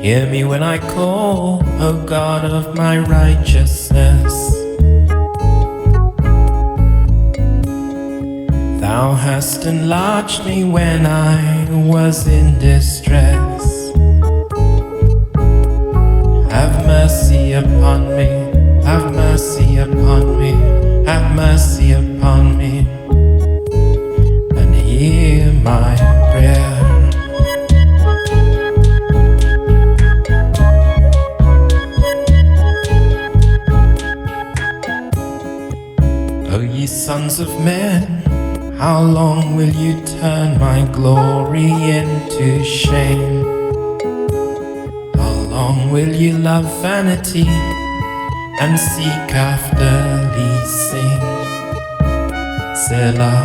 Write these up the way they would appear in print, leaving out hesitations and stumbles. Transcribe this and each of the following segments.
Hear me when I call, O God of my righteousness. Thou hast enlarged me when I was in distress. Have mercy upon me, have mercy upon me, have mercy upon me, and hear my prayer. O ye sons of men, how long will you turn my glory into shame? How long will you love vanity and seek after leasing? Selah,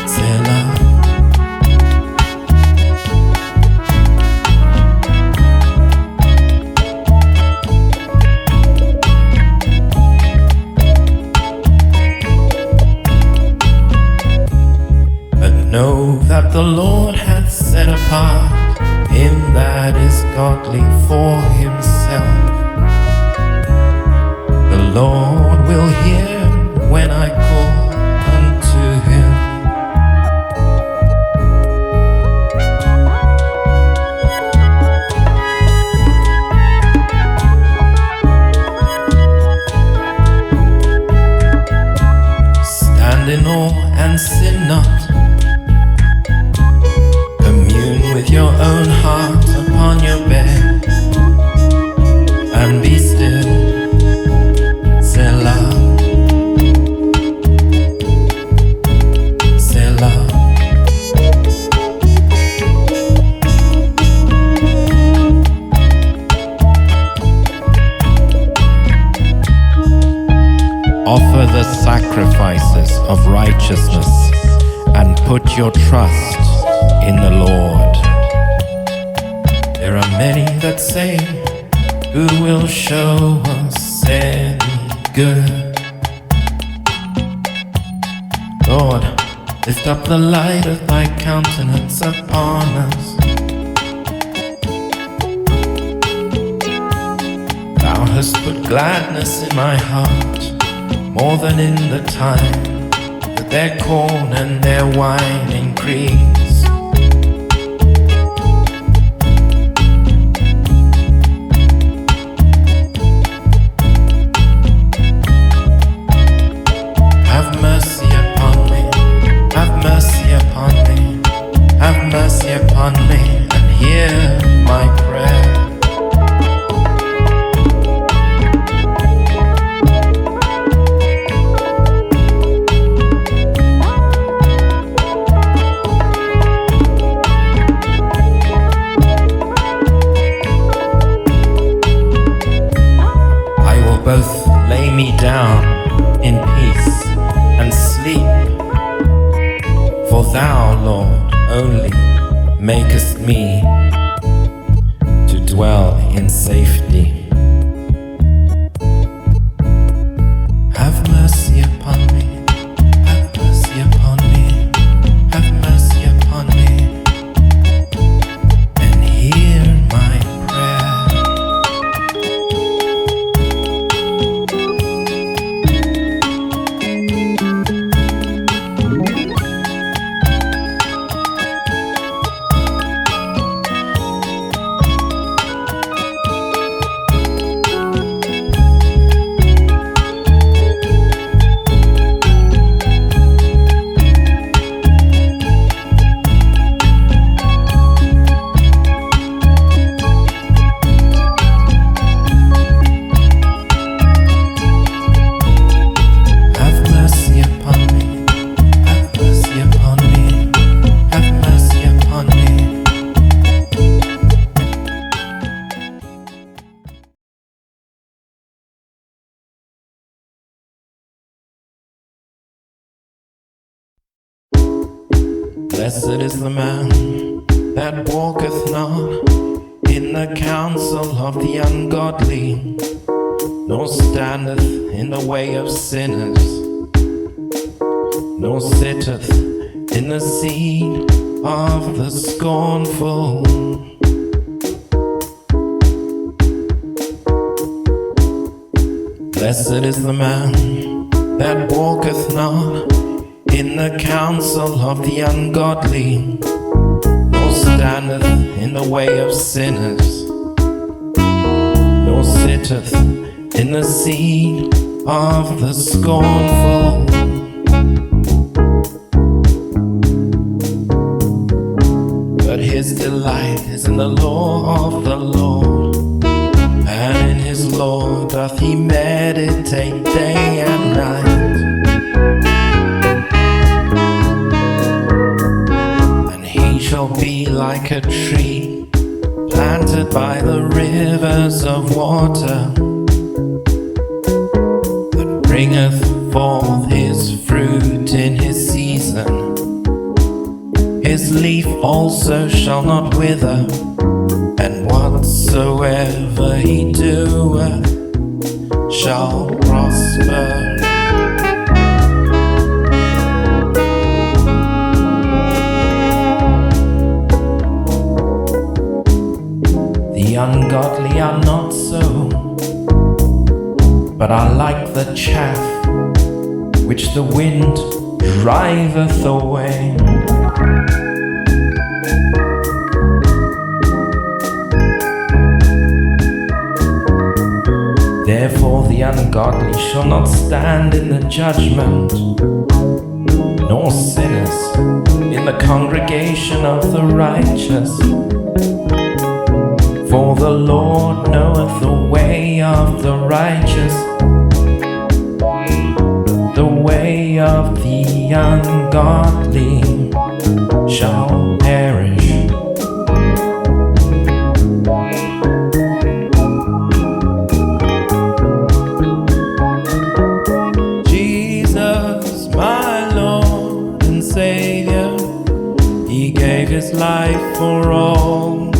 Selah. Know that the Lord hath set apart him that is godly for himself. The Lord will hear when I call unto him. Stand in awe and sin not. With your own heart upon your bed, and be still. Selah, Selah. Offer the sacrifices of righteousness and put your trust in the Lord. There are many that say, who will show us any good? Lord, lift up the light of thy countenance upon us. Thou hast put gladness in my heart, more than in the time that their corn and their wine increase. Have mercy upon me, have mercy upon me, have mercy upon me, and hear my prayer. I will both lay me down in peace and sleep, for thou, Lord, only makest me to dwell in safety. Have mercy upon me, have mercy upon me, have mercy upon me, and hear my prayer. Blessed is the man that walketh not in the counsel of the ungodly, nor standeth in the way of sinners, nor sitteth in the seed of the scornful. Blessed is the man that walketh not in the counsel of the ungodly, nor standeth in the way of sinners, nor sitteth in the seat of the scornful. But his delight is in the law of the Lord, and in his law doth he meditate day and night. And he shall be like a tree planted by the rivers of water, that bringeth forth his fruit in his season. His leaf also shall not wither, and whatsoever he doeth shall prosper. The ungodly are not so, but are like the chaff which the wind driveth away. Therefore the ungodly shall not stand in the judgment, nor sinners in the congregation of the righteous. For the Lord knoweth the way of the righteous, but the way of the ungodly shall perish. Jesus, my Lord and Savior, He gave His life for all.